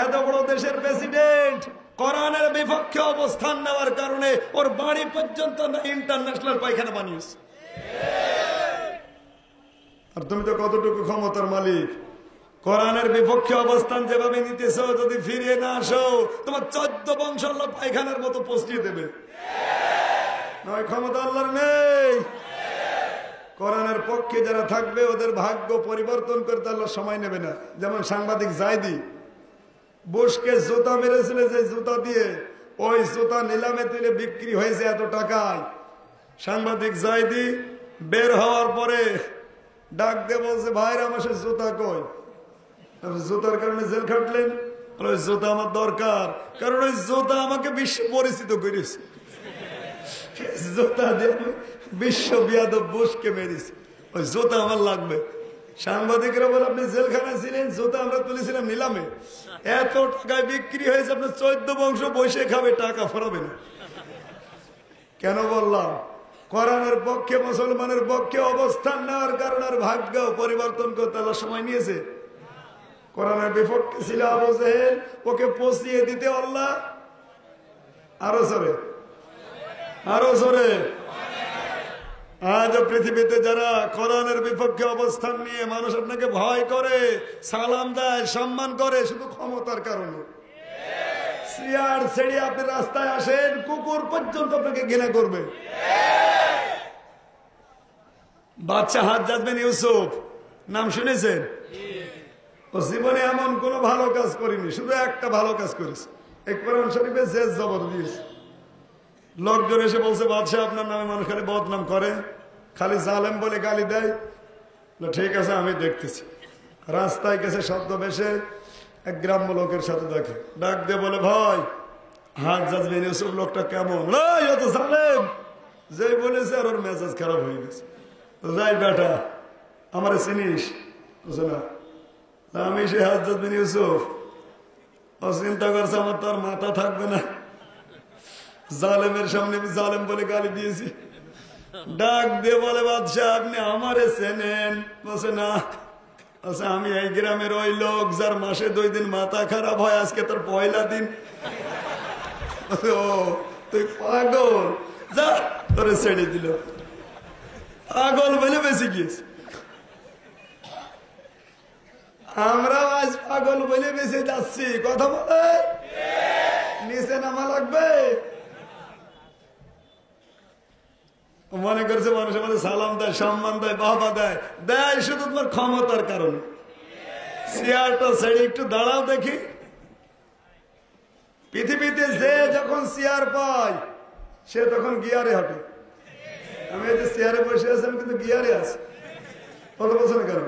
এত বড় দেশের প্রেসিডেন্ট কোরআনের বিপক্ষে অবস্থান নেওয়ার কারণে ওর বাড়ি পর্যন্ত ইন্টারন্যাশনাল পায়খানা বানিয়েছে। আর তুমি তো কতটুকু ক্ষমতার মালিক, কোরআনের বিপক্ষে অবস্থান যেভাবে নিতেছ, যদি ফিরিয়ে না আসো তোমার 14 বংশ আল্লাহ পায়খানার মতো পৌঁছিয়ে দেবে। নয়, ক্ষমতা আল্লাহর নেই। কোরআনের পক্ষে যারা থাকবে ওদের ভাগ্য পরিবর্তন করতে আল্লাহ সময় নেবে না। যেমন সাংবাদিক জায়দি বুশকে জুতা মেরেছিল, যে জুতা দিয়ে ওই জুতা নিলামে তুলে বিক্রি হয়েছে এত টাকায়। সাংবাদিক জায়দি বের হওয়ার পরে ডাক দিয়ে বলছে, ভাইরা আমার সে জুতা কই? জুতার কারণে জেল খাটলেন? ওই জুতা আমার দরকার, কারণ ওই জুতা আমাকে বিশ্ব পরিচিত করেছে। জুতা দিয়ে বিশ্ব বিয়াদব বুশকে মেরেছি, ওই জুতা আমার লাগবে। সাংবাদিকরা বলে, আপনি জেলখানায় ছিলেন, জুতা আমরা তুলেছিলাম নিলামে, এত টাকায় বিক্রি হয়েছে, আপনার 14 বংশ বসে খাবে, টাকা ফেরাবে না। কেন বললাম? কোরআনের পক্ষে, মুসলমানের পক্ষে অবস্থান নেওয়ার কারণে আর ভাগ্য পরিবর্তন করতে আল্লাহ সময় নিয়েছে। কোরআনের বিপক্ষে ছিল আবু জাহেল, ওকে পচিয়ে দিতে আল্লাহ আরো জোরে, আরো জোরে। আজ পৃথিবীতে যারা কোরআনের বিপক্ষে অবস্থান নিয়ে মানুষ আপনাকে ভয় করে, সালাম দেয়, সম্মান করে, শুধু ক্ষমতার কারণে। চেয়ার ছেড়ে আপনি রাস্তায় আসেন, কুকুর পর্যন্ত আপনাকে ঘৃণা করবে। বাদশা হাজ্জাজ বিন ইউসুফ নাম শুনেছেন? ও জীবনে এমন কোন ভালো কাজ করিনি, শুধু একটা ভালো কাজ করেছে, এই কোরআন শরীফে জেদ জবর দিয়েছে। লোকজন এসে বলছে, বাদশাহ আপনার নামে মানুষ খালি বদনাম করে, খালি জালেম বলে গালি দেয়। ঠিক আছে, আমি দেখতেছি। রাস্তায় গেছে শব্দ বেশে, এক গ্রাম্য লোকের সাথে দেখে, ডাক দিয়ে বলে, ভাই হাজ্জাজ বিন ইউসুফ লোকটা কেমন? ও তো জালেম, যে বলেছে আর ওর মেজাজ খারাপ হয়ে গেছে। যাই বেটা, আমার চিনিস? না, আমি সে হাজ্জাজ বিন ইউসুফ। ও চিন্তা করছে আমার তো আর মাথা থাকবে না, জালেমের সামনে আমি জালেম বলে গালি দিয়েছি। ডাক দিয়ে বলে, বাদশাহ আপনি আমারে চেনেন? বলছে না। আচ্ছা, আমি এই গ্রামের ওই লোক যার মাসে 2 দিন মাথা খারাপ হয়, আজকে তোর পয়লা দিন। ও তুই পাগল, যা, তোরে ছেড়ে দিল। পাগল বলে বেশি গিয়েছে। আমরা আজ পাগল বলে বেঁচে যাচ্ছি। কথা বলে নিচে নামা লাগবে। মনে করছে মানুষের মধ্যে সালাম দেয়, সম্মান দেয়, বাবা দেয়, দেয় শুধু তোমার ক্ষমতার কারণে। চেয়ারটা ছেড়ে একটু দাঁড়াও দেখি। পৃথিবীতে যে যখন চেয়ার পায় সে তখন গিয়ারে হাঁটে। আমি এই যে চেয়ারে বসে আছি, কিন্তু গিয়ারে আছি। কত বছর কেন?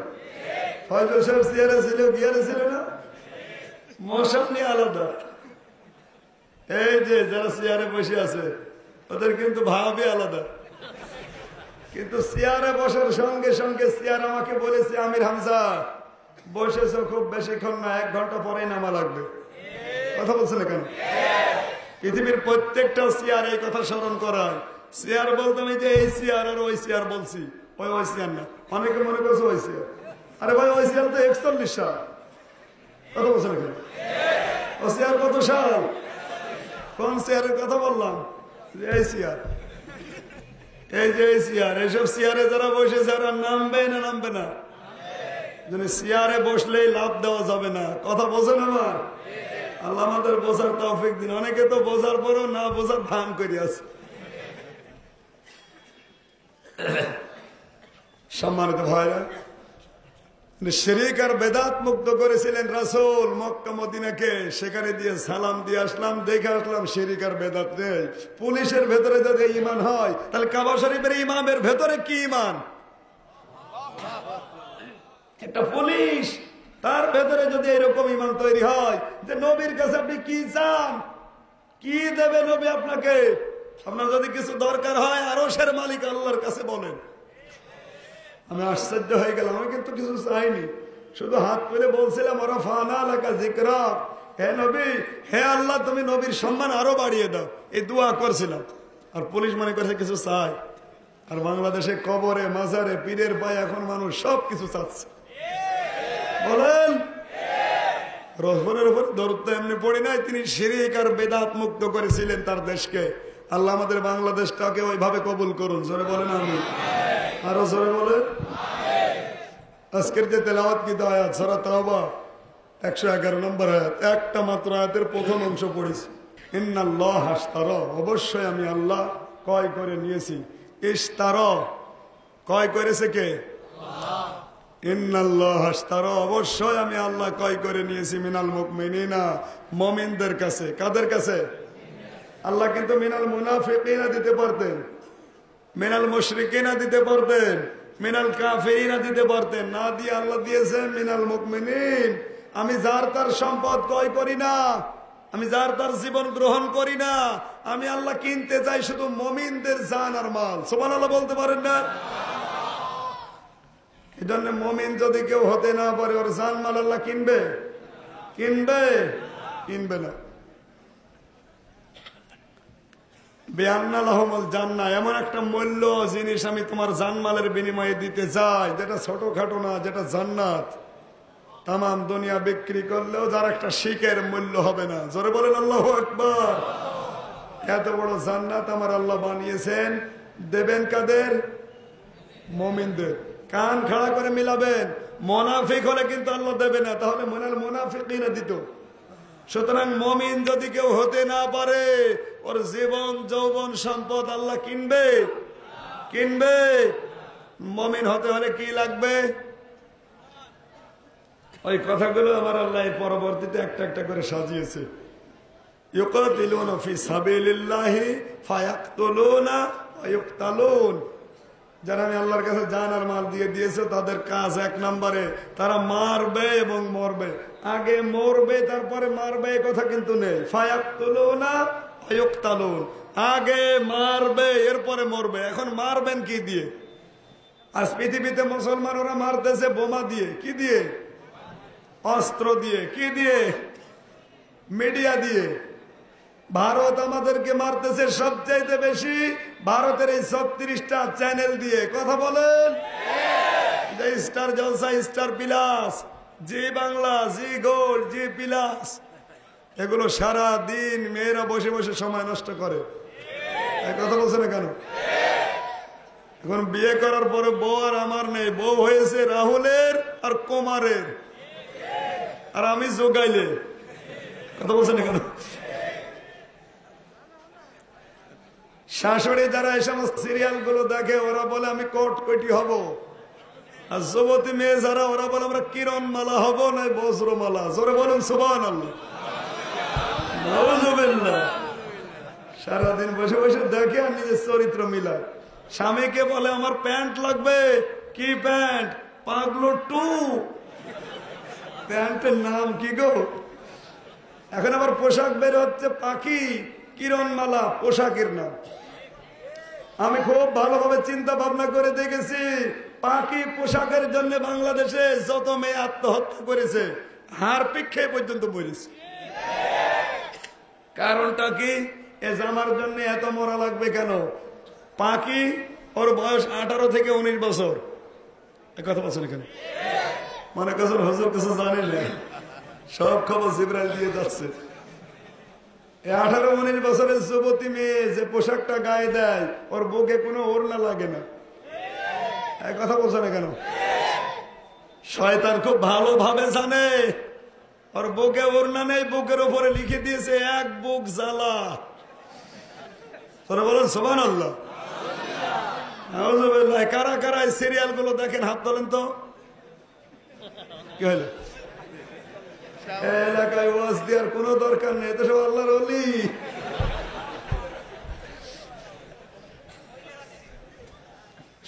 ফয়জল সাহেব চেয়ারে ছিল, গিয়ারে ছিল না? মৌসুম নিয়ে আলাদা। এই যে যারা চেয়ারে বসে আছে ওদের কিন্তু ভাবই আলাদা। কিন্তু চেয়ারে বসার সঙ্গে সঙ্গে চেয়ার আমাকে বলেছে, আমির হামজা বসেছ খুব বেশিক্ষণ না, 1 ঘন্টা পরেই নামা লাগবে। কথা বলছে না কেন? পৃথিবীর প্রত্যেকটা চেয়ার এই কথা স্মরণ করায়। চেয়ার বলতে আমি যে এই চেয়ার আর ওই চেয়ার বলছি, ওই চেয়ার না। অনেকে মনে করছে ওই চেয়ার। আরে ভাই, ওই চেয়ার তো 41 সাল। কথা বলছে না কেন? ও চেয়ার কত সাল? কোন চেয়ারের কথা বললাম? এই চেয়ার, এই যে এই চেয়ার। এইসব চেয়ারে যারা বসেছে ওরা নামবে না? নামবে না? চেয়ারে বসলেই লাভ দেওয়া যাবে না, কথা বোঝেন আমার? আল্লাহ আমাদের বোঝার তৌফিক দিন। অনেকে তো বোঝার পরেও না বোঝার ভান করে আছে। সম্মানিত ভাইরা, শিরক আর বেদাত মুক্ত করেছিলেন রাসূল মক্কা মদিনাকে। সেখানে দিয়ে সালাম দিয়ে আসলাম, দেখে আসলাম শিরক আর বেদাত নেই। পুলিশের ভেতরে যদি ঈমান হয়, তাহলে কাবা শরীফের ইমামের ভেতরে কি ঈমান? একটা পুলিশ, তার ভেতরে যদি এরকম ঈমান তৈরি হয় যে নবীর কাছে আপনি কি চান, কি দেবে নবী আপনাকে? আপনার যদি কিছু দরকার হয় আরশের মালিক আল্লাহর কাছে বলেন। আমি আশ্চর্য হয়ে গেলাম, আমি কিন্তু কিছু চাইনি, শুধু হাত তুলে বলছিলাম ওরাফানা লাকা যিকরা, হে নবী, হে আল্লাহ তুমি নবীর সম্মান আরো বাড়িয়ে দাও, এই দোয়া করছিলাম। আর পুলিশ মনে করছে কিছু চাই। আর বাংলাদেশে কবরে মাজারে পীরের পায়ে এখন মানুষ সব কিছু চাচ্ছে, বলেন? রসুলের উপর দরুদ তো এমনি পড়ি নাই, তিনি শিরক আর বেদাত মুক্ত করেছিলেন তার দেশকে। আল্লাহ আমাদের বাংলাদেশটাকে ওইভাবে কবুল করুন, জোরে বলেন আমিন। আরো জোরে বলেন। আজকের যে তেলাওয়াত কি আয়াত সূরা তাওবা 111 নম্বর আয়াত, একটা মাত্র আয়াতের প্রথম অংশ পড়েছি। ইন্নাল্লাহ আশতারা, অবশ্যই আমি আল্লাহ ক্রয় করে নিয়েছি। ইশতারা, ক্রয় করেছে কে? ইন্নাল্লাহ আশতারা, অবশ্যই আমি আল্লাহ ক্রয় করে নিয়েছি মিনাল মুমিনিনা, মুমিনদের কাছে। কাদের কাছে? আল্লাহ কিন্তু মিনাল মুনাফিকিনা দিতে পারতেন, মিনাল মুশরিকিনা দিতে পারতেন, মিনাল কাফিরিনা দিতে পারতেন, না দিয়ে আল্লাহ দিয়েছেন মিনাল মুমিনিন। আমি যার তার সম্পদ ক্রয় করি না, আমি যার তার জীবন গ্রহণ করি না, আমি আল্লাহ কিনতে চাই শুধু মুমিনদের জান আর মাল। সুবহানাল্লাহ বলতে পারেন না? এই জন্য মুমিন যদি কেউ হতে না পারে, ওর জান মাল আল্লাহ কিনবে? কিনবে? কিনবে না। জান্নাহ, এমন একটা মূল্য জিনিস আমি তোমার জানমালের বিনিময়ে দিতে চাই, যেটা ছোটখাটো না, যেটা জান্নাত। তাম দুনিয়া বিক্রি করলেও যার একটা শিকের মূল্য হবে না। জোরে বলেন আল্লাহু আকবার। এত বড় জান্নাত আমার আল্লাহ বানিয়েছেন, দেবেন কাদের? মুমিনদের। কান খাড়া করে মিলাবেন। মুনাফিক হলে কিন্তু আল্লাহ দেবে না, তাহলে মিনাল মুনাফিকিনা দিত। সুতরাং মুমিন যদি কেউ হতে না পারে, ওর জীবন যৌবন সম্পদ আল্লাহ কিনবে? কিনবে? মুমিন হতে হলে কি লাগবে? ওই কথাগুলো আমার আল্লাহ পরবর্তীতে একটা একটা করে সাজিয়েছে। ইউকাতিলুনা ফি সাবিলিল্লাহি ফায়াকতুলুনা ওয়া ইউকতালুন। যারা আমি আল্লাহর কাছে জান আর মাল দিয়ে দিয়েছে, তাদের কাজ এক নম্বরে, তারা মারবে এবং মরবে। আগে মরবে তারপরে মারবে, এই কথা কিন্তু নেই। ফায়াকতুলুনা ওয়া ইউকতালুন, আগে মারবে এরপরে মরবে। এখন মারবেন কি দিয়ে? আজ পৃথিবীতে মুসলমান ওরা মারতেছে বোমা দিয়ে। কি দিয়ে? অস্ত্র দিয়ে। কি দিয়ে? মিডিয়া দিয়ে। ভারত আমাদেরকে মারতেছে সবচাইতে বেশি ভারতের এই 36টা চ্যানেল দিয়ে। কথা বলেন? স্টার জলসা, স্টার প্লাস, জি বাংলা, জি গোল্ড, জি প্লাস, এগুলো সারা দিন মেয়েরা বসে বসে সময় নষ্ট করে। কথা বলছে না কেন? এখন বিয়ে করার পরে বউ আর আমার নেই, বউ হয়েছে রাহুলের আর কুমারের, আর আমি জোগাইলে। কথা বলছে না কেন? শাশুড়ি যারা এই সমস্ত সিরিয়াল গুলো দেখে, ওরা বলে আমি কোটি হব। আর যুবতী মেয়ে যারা, ওরা বলে আমরা কিরণ মালা হব না বজ্রমালা। জোরে বলুন সুবহানাল্লাহ। সারাদিন বসে বসে দেখে আর নিজের চরিত্র মিলায়। স্বামীকে বলে আমার প্যান্ট লাগবে। কি প্যান্ট? পাগলো 2। প্যান্টের নাম কি গো? এখন আবার পোশাক বের হচ্ছে পাখি, কিরণমালা পোশাকের নাম। আমি খুব ভালোভাবে চিন্তা ভাবনা করে দেখেছি, পাখি পোশাকের জন্য বাংলাদেশে যত মেয়ে আত্মহত্যা করেছে, হার পিক্ষে পর্যন্ত বলেছে। কারণটা কি? এ জামার জন্য এত মরা লাগবে কেন? পাখি, ওর বয়স 18 থেকে 19 বছর। কথা বলছেন এখানে? মনে করছেন হুজুর কিছু জানে না, সব খবর জিবরাইল দিয়ে যাচ্ছে। 18-19 বছরের যুবতী মেয়ে যে পোশাকটা গায়ে দেয়, ওর বুকে কোনো ওড়না লাগে না। কথা বলছে না কেন? শয়তান খুব ভালোভাবে জানে আর বুকে ওড়না নেই, বুকের উপরে লিখে দিয়েছে এক বুক জ্বালা। তোরা বলেন সুবহানাল্লাহ। আউযুবিল্লাহ। কারা কারা এই সিরিয়াল গুলো দেখেন হাত তোলেন তো। কি হলো? এলাকায় ওয়াজ দেওয়ার কোন দরকার নেই, তো সব আল্লাহর ওলি।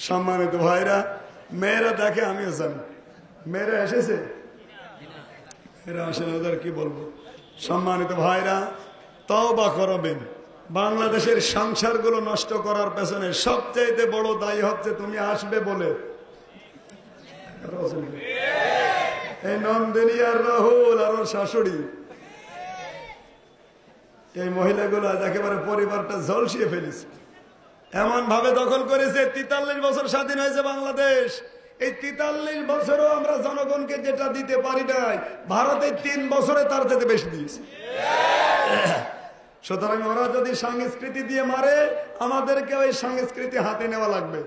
সম্মানিত ভাইরা, মেয়েরা দেখে, আমিও জানি মেয়েরা এসেছে, মেয়েরা আসেন, ওদের কি বলবো। সম্মানিত ভাইরা, তওবা করবেন। বাংলাদেশের সংসারগুলো নষ্ট করার পেছনে সবচেয়ে বড় দায়ী হচ্ছে তুমি আসবে বলে এই নন্দিনী আর রাহুল আর ওর শাশুড়ি, এই মহিলাগুলো একেবারে পরিবারটা ঝলসিয়ে ফেলেছে, এমন ভাবে দখল করেছে। 43 বছর স্বাধীন হয়েছে বাংলাদেশ, এই 43 বছরও আমরা জনগণকে যেটা দিতে পারি নাই, ভারতে 3 বছরে তার থেকে বেশি দিয়েছে। সুতরাং ওরা যদি সংস্কৃতি দিয়ে মারে, আমাদেরকে ওই সংস্কৃতি হাতে নেওয়া লাগবে।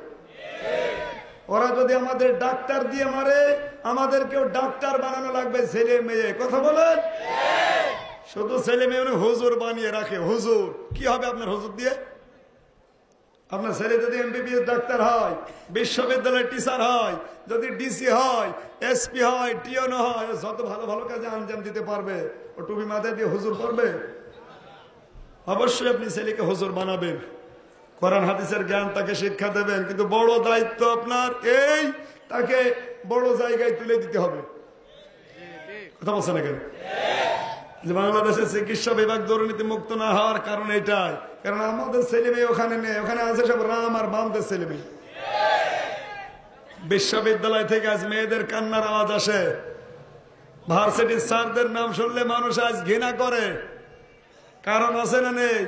ওরা যদি আমাদের ডাক্তার দিয়ে মারে, আমাদেরকেও ডাক্তার বানানো লাগবে। ছেলে মেয়ে, কথা বলেন, শুধু ছেলে মেয়ে হুজুর বানিয়ে রাখে। হুজুর কি হবে আপনার হুজুর দিয়ে? আপনার ছেলে যদি এমবিবিএস ডাক্তার হয়, বিশ্ববিদ্যালয়ের টিচার হয়, যদি ডিসি হয়, এসপি হয়, টিওনো হয়, যত ভালো ভালো কাজে আঞ্জাম দিতে পারবে, ও টুপি মাথায় দিয়ে হুজুর করবে? অবশ্যই আপনি ছেলেকে হুজুর বানাবেন, কোরআন হাদিসের জ্ঞান তাকে শিক্ষা দেবেন, কিন্তু বড় দায়িত্ব আপনার এই, তাকে বড় জায়গায় তুলে দিতে হবে। কথা বলছে না কেন? যে বাংলাদেশের চিকিৎসা বিভাগ দুর্নীতি মুক্ত না হওয়ার কারণ এটাই, কারণ আমাদের ছেলে মেয়ে ওখানে নেই, ওখানে আছে সব রাম আর বামদের ছেলে মেয়ে। বিশ্ববিদ্যালয় থেকে আজ মেয়েদের কান্নার আওয়াজ আসে, ভার্সিটির স্যারদের নাম শুনলে মানুষ আজ ঘৃণা করে। কারণ আছে না নেই?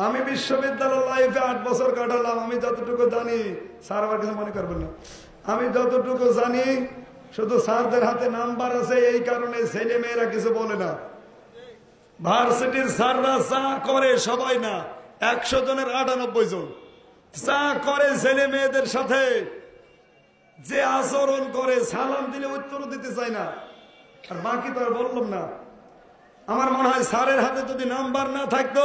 আমি বিশ্ববিদ্যালয় লাইফে 8 বছর কাটালাম, আমি যতটুকু জানি, স্যার আবার কিছু মনে করবেন না, আমি যতটুকু জানি শুধু স্যারদের হাতে নাম্বার আছে, এই কারণে ছেলে মেয়েরা কিছু বলে না। ভার্সিটির স্যাররা যা করে, সবাই না, 100 জনের 98 জন যা করে ছেলে মেয়েদের সাথে, যে আচরণ করে, সালাম দিলে উত্তর দিতে চায় না। আর বাকি তো আর বললাম না। আমার মনে হয় স্যারের হাতে যদি নাম্বার না থাকতো,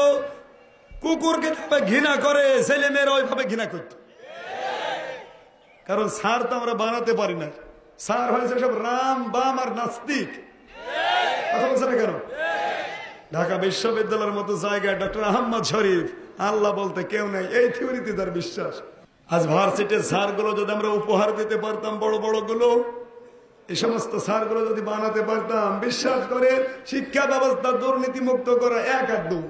কুকুরকে ঘৃণা করে, ছেলে মেয়েরা ওইভাবে ঘৃণা করত। কারণ স্যার তো আমরা বানাতে পারি না, স্যার হয়েছে সব রাম বাম আর নাস্তিক। কথা বলছে না কেন? ঢাকা বিশ্ববিদ্যালয়ের মতো জায়গায় ডক্টর আহমদ শরীফ, আল্লাহ বলতে কেউ নেই, এই থিওরিতে তার বিশ্বাস। আজ ভার্সিটির স্যারগুলো যদি আমরা উপহার দিতে পারতাম, বড় বড় গুলো, এই সমস্ত স্যারগুলো যদি বানাতে পারতাম, বিশ্বাস করে শিক্ষা ব্যবস্থা দুর্নীতি মুক্ত করা এক আর দু।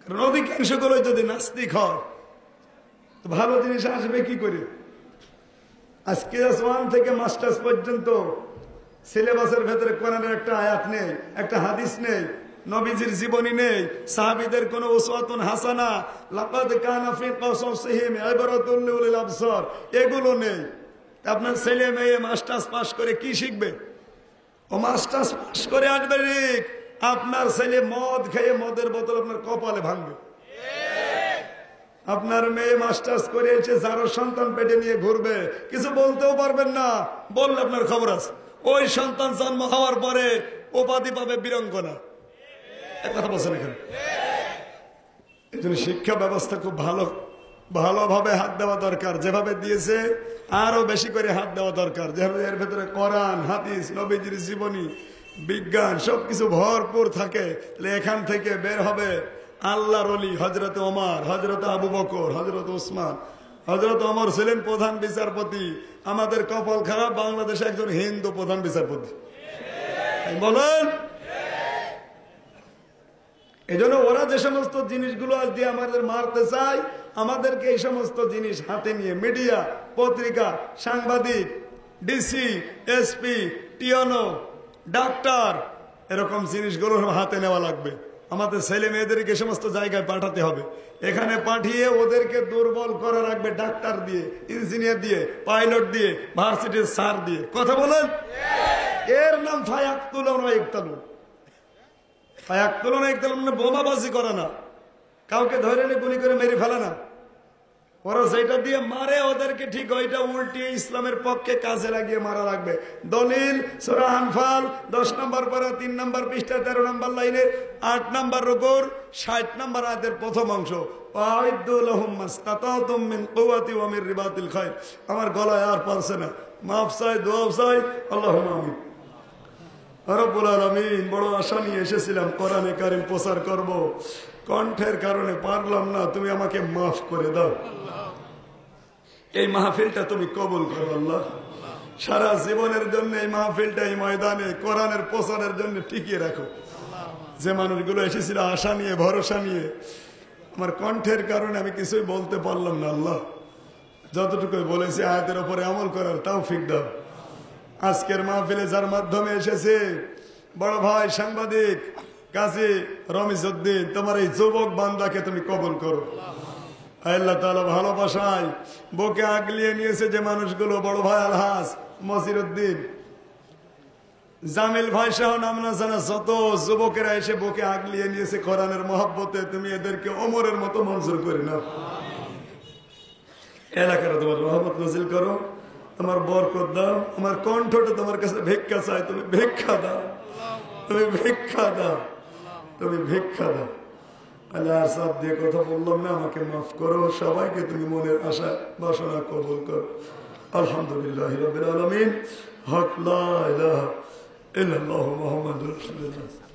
কারণ অধিকাংশ গুলো যদি নাস্তিক হয়, তো ভালো জিনিস আসবে কি করে? আজ ক্লাস 1 থেকে মাস্টার্স পর্যন্ত সিলেবাসের ভেতরে কোরআনের একটা আয়াত নেই, একটা হাদিস নেই, নবীজির জীবনী নেই, সাহাবীদের কোন উসওয়াতুন হাসানা, লাকাদ কানা ফি কাসাসিহিম ইবরাতুল লিউলিল আবসার, এগুলো নেই। আপনার ছেলে মেয়ে মাস্টার্স পাস করে কি শিখবে? ও মাস্টার্স পাস করে আসবে, আপনার ছেলে মদ খেয়ে মদের বোতল আপনার কপালে ভাঙবে। আপনার মেয়ে মাস্টার্স করে এসে যারো সন্তান পেটে নিয়ে ঘুরবে, কিছু বলতেও পারবেন না, বললে আপনার খবর আছে। ওই সন্তান জন্ম হওয়ার পরে উপাধি পাবে বীরাঙ্গনা। এক কথা বলছেন এখানে। এই জন্য শিক্ষা ব্যবস্থা খুব ভালোভাবে হাত দেওয়া দরকার, যেভাবে দিয়েছে আরো বেশি করে হাত দেওয়া দরকার। যেভাবে এর ভেতরে কোরআন, হাদিস, নবীজির জীবনী, বিজ্ঞান সবকিছু ভরপুর থাকে, এখান থেকে বের হবে আল্লাহর ওলি হযরত ওমর, হযরত আবু বকর, হযরত উসমান। হযরত ওমর ছিলেন প্রধান বিচারপতি। আমাদের কপাল খারাপ, বাংলাদেশে একজন হিন্দু প্রধান বিচারপতি। বলেন, এই জন্য ওরা যে সমস্ত জিনিসগুলো আজ দিয়ে আমাদের মারতে চায়, আমাদেরকে এই সমস্ত জিনিস হাতে নিয়ে মিডিয়া, পত্রিকা, সাংবাদিক, ডিসি, এসপি, টিওনো, ডাক্তার, এরকম জিনিসগুলো হাতে নেওয়া লাগবে। আমাদের ছেলে মেয়েদেরকে সমস্ত জায়গায় পাঠাতে হবে। এখানে পাঠিয়ে ওদেরকে দুর্বল করা রাখবে ডাক্তার দিয়ে, ইঞ্জিনিয়ার দিয়ে, পাইলট দিয়ে, ভার্সিটির স্যার দিয়ে। কথা বলেন, এর নাম ফায়াক্তুলুনা ইকতালুন। ফায়াক্তুলুনা ইকতালুন মানে বোমাবাজি করা না, কাউকে ধরে নিয়ে গুলি করে মেরে ফেলা না। ওরা যেটা দিয়ে মারে ওদেরকে ঠিক ওইটা উল্টিয়ে ইসলামের পক্ষে কাজে লাগিয়ে মারা লাগবে। দলিল সূরা আনফাল 10 নম্বর পারা 3 নম্বর পৃষ্ঠা 13 নম্বর লাইনে 8 নম্বর রুকুর 60 নম্বর আয়াতের প্রথম অংশ, আমার গলায় আর পারছে না, মাফ চাই, দোয়া চাই, আল্লাহুম্মা আমিন। রব্বুল আলামিন, বড় আশা নিয়ে এসেছিলাম কোরআনে কারীম প্রচার করব, কণ্ঠের কারণে পারলাম না, তুমি আমাকে মাফ করে দাও। এই মাহফিলটা তুমি কবুল করো আল্লাহ। সারা জীবনের জন্য এই মাহফিলটা এই ময়দানে কোরআনের প্রচারের জন্য টিকিয়ে রাখো। যে মানুষগুলো এসেছিল আশা নিয়ে, ভরসা নিয়ে, আমার কণ্ঠের কারণে আমি কিছুই বলতে পারলাম না আল্লাহ। যতটুকু বলেছি আয়াতের উপরে আমল করার তৌফিক দাও। আজকের মাহফিলে যার মাধ্যমে এসেছে বড় ভাই সাংবাদিক কাজী রমিজউদ্দিন, তোমার এই যুবক বান্দাকে তুমি কবুল করো আল্লাহ তাআলা। ভালোবাসায় বুকে আগলিয়ে নিয়েছে যে মানুষগুলো, বড় ভাই আলহাজ মসিরউদ্দিন, জামিল ভাই সহ নাম না জানা যত যুবকেরা এসে বুকে আগলিয়ে নিয়েছে কোরআনের মহব্বতে, তুমি এদেরকে ওমরের মতো মঞ্জুর করে নাও। এলাকার তোমার রহমত নাজিল করো, তোমার বরকত দাও। আমার কণ্ঠটা তোমার কাছে ভিক্ষা চাই, তুমি ভিক্ষা দাও, তুমি ভিক্ষা দাও, তুমি ভিক্ষা দাও। আল্লাহ সাথ দিয়ে কথা বললাম না, আমাকে মাফ করো। সবাইকে তুমি মনের আশা বাসনা কবুল করো। আলহামদুলিল্লাহ রাব্বিল আলামিন। হক লা ইলাহা ইল্লাল্লাহু মুহাম্মাদুর রাসূলুল্লাহ।